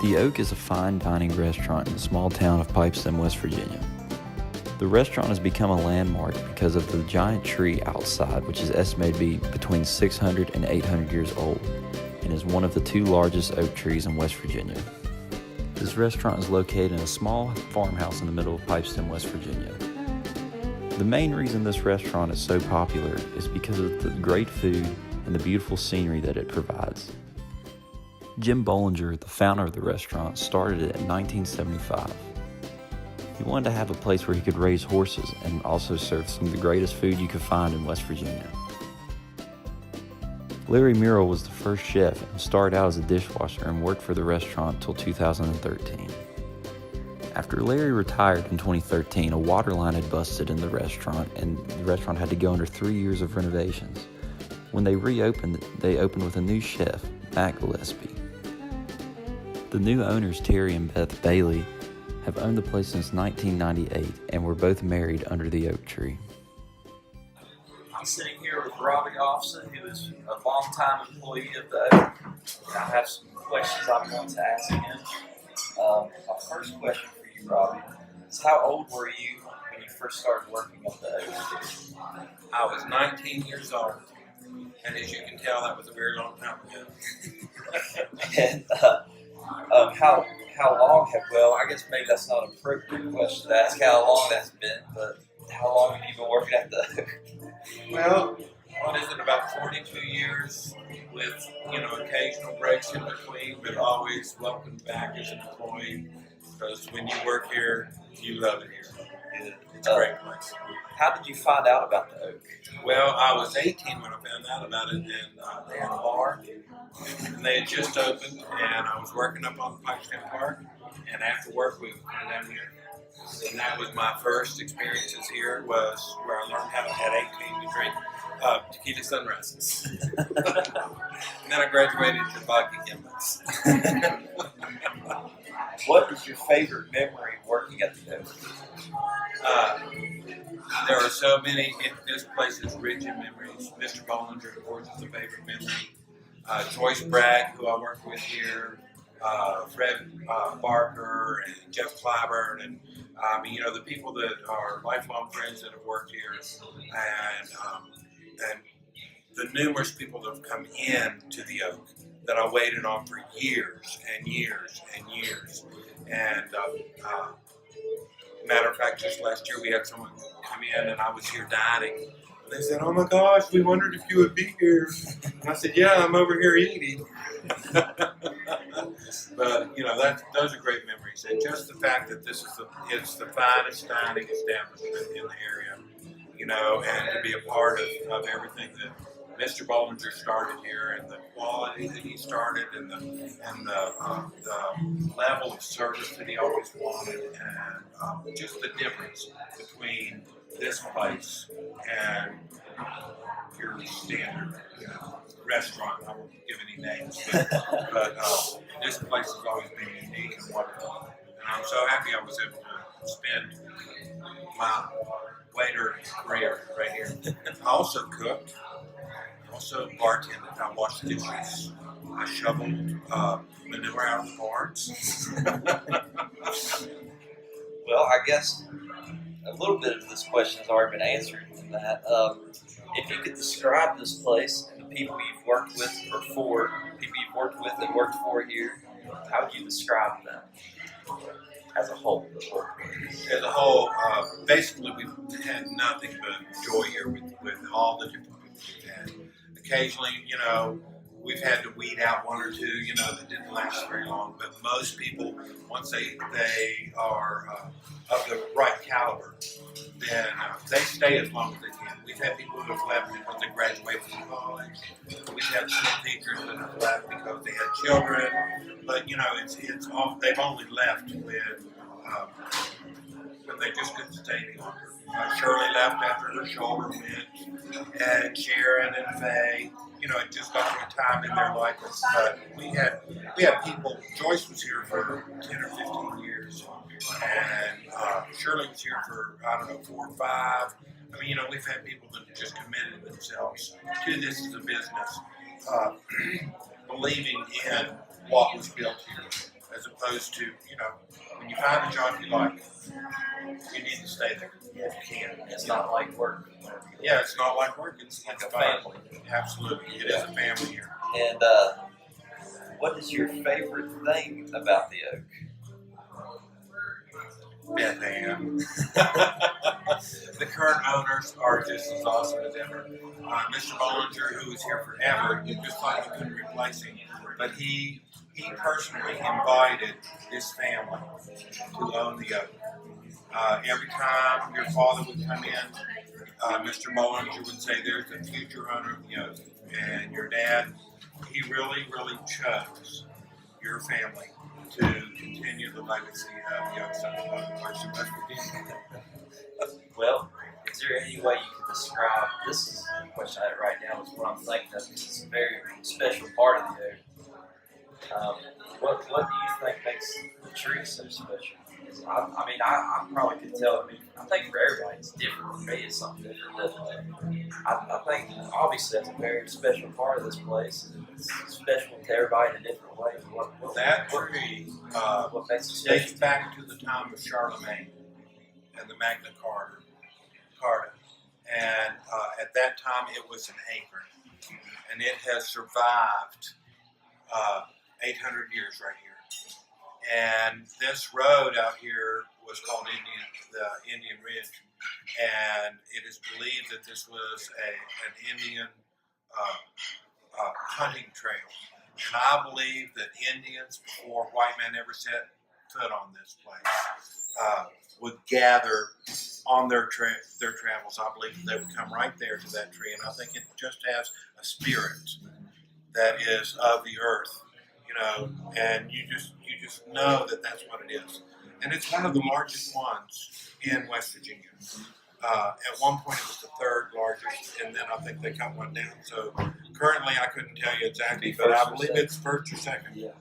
The Oak is a fine dining restaurant in the small town of Pipestem, West Virginia. The restaurant has become a landmark because of the giant tree outside, which is estimated to be between 600 and 800 years old, and is one of the two largest oak trees in West Virginia. This restaurant is located in a small farmhouse in the middle of Pipestem, West Virginia. The main reason this restaurant is so popular is because of the great food and the beautiful scenery that it provides. Jim Bollinger, the founder of the restaurant, started it in 1975. He wanted to have a place where he could raise horses and also serve some of the greatest food you could find in West Virginia. Larry Murrell was the first chef and started out as a dishwasher and worked for the restaurant until 2013. After Larry retired in 2013, a water line had busted in the restaurant and the restaurant had to go under 3 years of renovations. When they reopened, they opened with a new chef, Matt Gillespie. The new owners, Terry and Beth Bailey, have owned the place since 1998 and were both married under the oak tree. I'm sitting here with Robbie Offson, who is a longtime employee of the Oak. I have some questions I'm going to ask him. My first question for you, Robbie, is how old were you when you first started working at the Oak? I was 19 years old, and as you can tell, that was a very long time ago. And how long I guess maybe that's not an appropriate question to ask how long that's been, but how long have you been working at the Oak? Well, what is it, about 42 years with, occasional breaks in between, but always welcome back as an employee, because when you work here, you love it here. It's a great place. How did you find out about the Oak? Well, I was 18 when I found out about it, and they had a bar, and they had just opened, and I was working up on Pipestem Park, and after work we went down here. And that was my first experiences here, was where I learned how at 18 to drink tequila sunrises. And then I graduated to vodka gimlets. What is your favorite memory working at the Oak? There are so many. This place is rich in memories. Mr. Bollinger, of course, is a favorite memory. Joyce Bragg, who I work with here, Fred Barker, and Jeff Clyburn, and the people that are lifelong friends that have worked here, and the numerous people that have come in to the Oak that I waited on for years and years and years. And matter of fact, just last year we had someone come in and I was here dining. And they said, "Oh my gosh, we wondered if you would be here." And I said, "Yeah, I'm over here eating." But those are great memories, and just the fact that it's the finest dining establishment in the area, and to be a part of everything that Mr. Bollinger started here, and the quality that he started, and the level of service that he always wanted, and just the difference between this place and your standard restaurant. I won't give any names, but this place has always been unique and wonderful. And I'm so happy I was able to spend my waiter career right here. I also cooked. I also bartended. I washed dishes. I shoveled manure out of the barns. Well, I guess a little bit of this question has already been answered from that. If you could describe this place and the people you've worked with or for, people you've worked with and worked for here, how would you describe them as a whole? As a whole, basically we've had nothing but joy here with all the different people we've had. Occasionally, we've had to weed out one or two, that didn't last very long. But most people, once they are of the right caliber, then they stay as long as they can. We've had people who have left because they graduated from college. We've had some teachers that have left because they had children. But it's all, they've only left when they just couldn't stay any longer. Shirley left after her shoulder went, and Sharon and Faye. It just got to a time in their life. But we had people. Joyce was here for 10 or 15 years, and Shirley was here for 4 or 5. We've had people that have just committed themselves to this as a business, believing in what was built here. as opposed to, when you find a job you like, you need to stay there if you can. It's not like work. Yeah, it's not like work. It's Like a fun. family. Absolutely, it is a family here. And what is your favorite thing about the Oak? Beth Ann. The current owners are just as awesome as ever. Mr. Bollinger, who was here forever, you just thought you couldn't replace him. But he personally invited this family to own the Oak. Every time your father would come in, Mr. Bollinger would say, "There's the future owner of the Oak." And your dad, he really, really chose your family to continue the legacy of the Oak Central Public Works in West Virginia. Well, is there any way you could describe, this is the question I have right now, is what I'm thinking of, because it's a very special part of the Oak. What do you think makes the tree so special? I probably could tell. I think for everybody it's different. For me, it's something different. But I think obviously that's a very special part of this place. It's special to everybody in a different way. That tree What makes it special? dates back to the time of Charlemagne and the Magna Carta. And at that time it was an acre. And it has survived 800 years right here. And this road out here was called the Indian Ridge. And it is believed that this was an Indian hunting trail. And I believe that Indians, before white men ever set foot on this place, would gather on their travels. I believe that they would come right there to that tree, and I think it just has a spirit that is of the earth, and you just know that that's what it is. And it's one of the largest ones in West Virginia. At one point, it was the third largest, and then I think they cut one down. So currently, I couldn't tell you exactly, but I believe it's first or second. Yeah.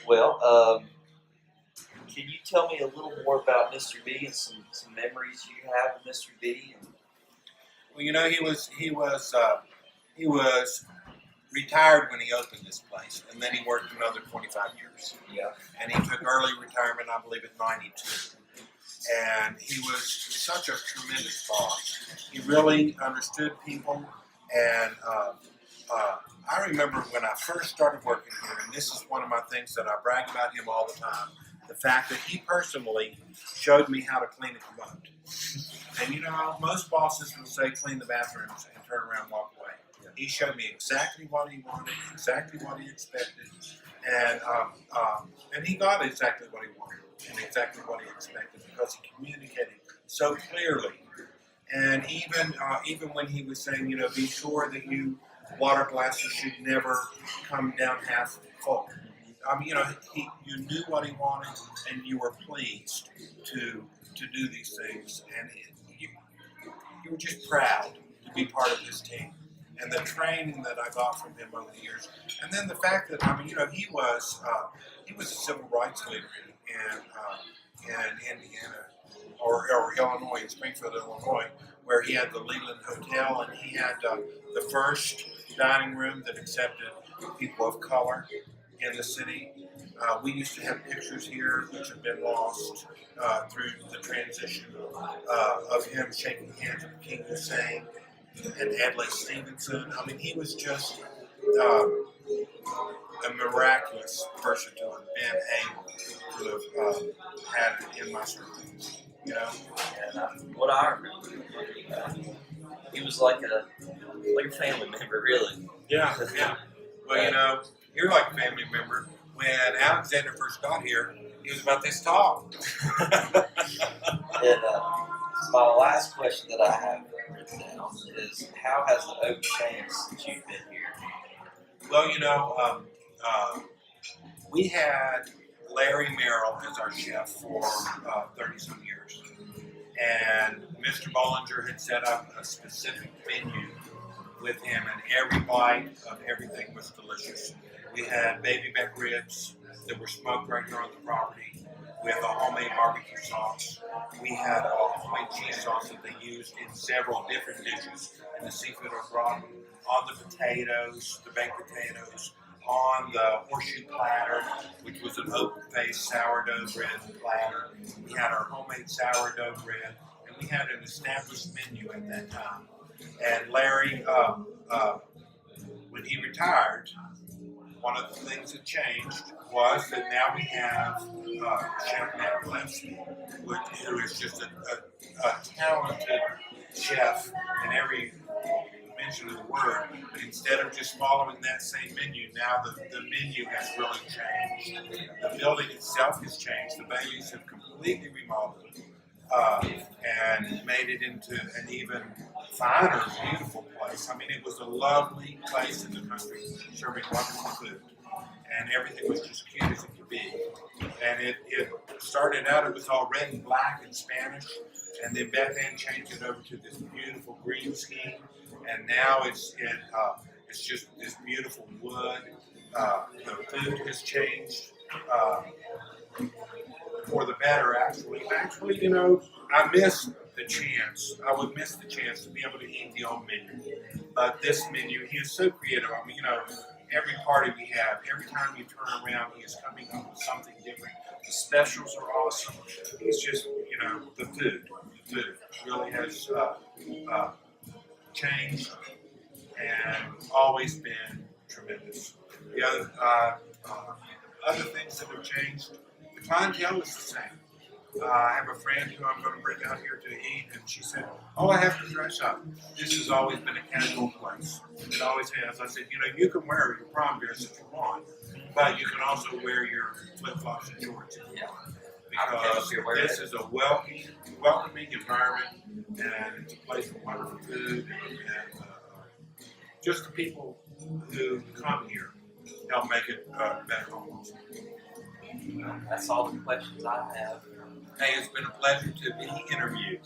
Well, can you tell me a little more about Mr. B and some memories you have of Mr. B? Well, he was retired when he opened this place, and then he worked another 25 years. Yeah. And he took early retirement, I believe, at 92. And he was such a tremendous boss. He really understood people, and I remember when I first started working here, and this is one of my things that I brag about him all the time, the fact that he personally showed me how to clean a commode. And most bosses will say clean the bathrooms and turn around and walk away. Yeah. He showed me exactly what he wanted, exactly what he expected, and he got exactly what he wanted and exactly what he expected because he communicated so clearly. And even when he was saying, be sure that water glasses should never come down half full. You knew what he wanted, and you were pleased to do these things, and you were just proud to be part of his team. And the training that I got from him over the years, and then the fact that he was a civil rights leader in Indiana or Illinois, in Springfield, Illinois, where he had the Leland Hotel, and he had the first dining room that accepted people of color in the city. We used to have pictures here which have been lost through the transition of him shaking hands with King Hussein and Adlai Stevenson. He was just a miraculous person to have been able to have had in my circle. And what I remember, he was like a family member, really. Yeah. Well, you're like a family member. When Alexander first got here, he was about this tall. And my last question that I have written down is, how has the Oak changed since you've been here? Well, we had Larry Merrill as our chef for 30-some years. And Mr. Bollinger had set up a specific menu with him, and every bite of everything was delicious. We had baby back ribs that were smoked right here on the property with a homemade barbecue sauce. We had a homemade cheese sauce that they used in several different dishes in the seafood au gratin, on the potatoes, the baked potatoes, on the horseshoe platter, which was an open-faced sourdough bread platter. We had our homemade sourdough bread, and we had an established menu at that time. And Larry, when he retired, one of the things that changed was that now we have Chef Matt Gillespie, who is just a talented chef in every mention of the word. But instead of just following that same menu, now the menu has really changed. The building itself has changed. The Baileys have completely remodeled and made it into an even finer, beautiful place. I mean, it was a lovely place in the country, serving wonderful food. And everything was just cute as it could be. And it started out, it was all red and black and Spanish, and then Beth Ann changed it over to this beautiful green scheme, and now it's just this beautiful wood. The food has changed for the better, actually. Actually, you know, I miss the chance. I would miss the chance to be able to eat the old menu. But this menu, he is so creative. I mean, you know, every party we have, every time you turn around, he is coming up with something different. The specials are awesome. It's just, you know, the food really has changed and always been tremendous. The other things that have changed, the clientele is the same. I have a friend who I'm going to bring out here to eat, and she said, "Oh, I have to dress up. This has always been a casual place. It always has." I said, "You know, you can wear your prom dress if you want, but you can also wear your flip-flops and shorts if you want. Because this is a welcoming environment, and it's a place for wonderful food, and just the people who come here help make it better home." That's all the questions I have. Hey, it's been a pleasure to be interviewed.